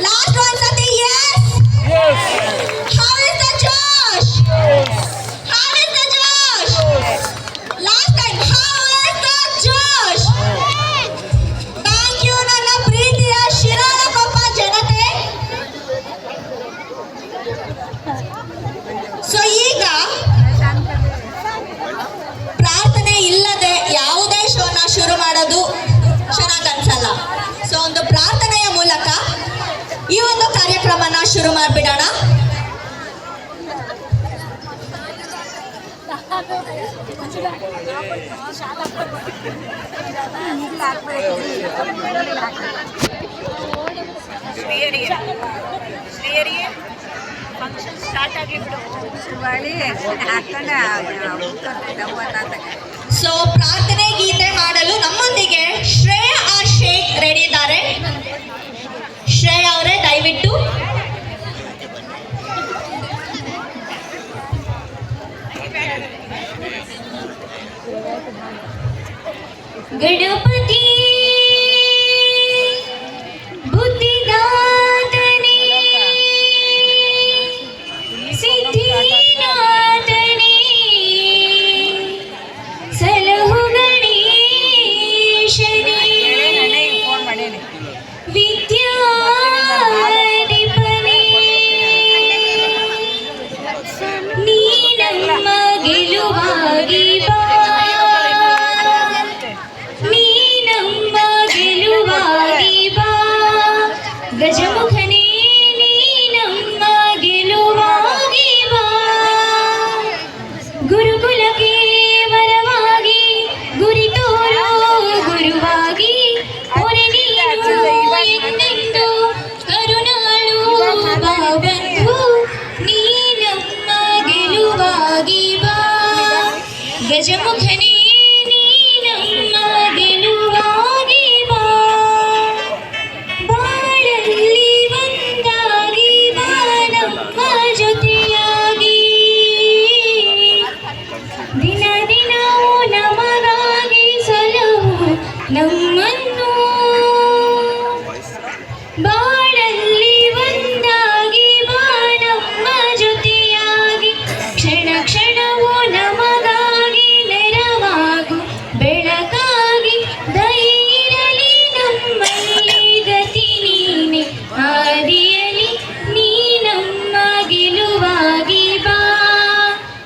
Last one, Sati, yes? Yes. How is the Josh? How is the Josh? Last time, how is the Josh? Thank you, ನನ್ನ ಪ್ರೀತಿಯ ಶಿರಾಳಕೊಪ್ಪ ಜನತೆ. So ಈಗ ಪ್ರಾರ್ಥನೆ ಇಲ್ಲದೆ ಯಾವುದೇ ಶೋನ ಶುರು ಮಾಡೋದು ಚೆನ್ನಾಗಿ ಅನ್ಸಲ್ಲ. ಸೊ ಒಂದು ಪ್ರಾರ್ಥನೆಯ ಮೂಲಕ ಈ ಒಂದು ಕಾರ್ಯಕ್ರಮನ ಶುರು ಮಾಡಿಬಿಡೋಣ. ಫಂಕ್ಷನ್ ಸ್ಟಾರ್ಟ್ ಆಗಿಬಿಟ್ಟು ಸೊ ಪ್ರಾರ್ಥನೆ ಗೀತೆ ಮಾಡಲು ನಮ್ಮೊಂದಿಗೆ ಶ್ರೇಯಾ ಶೇಖ್ ರೆಡಿ ಇದ್ದಾರೆ.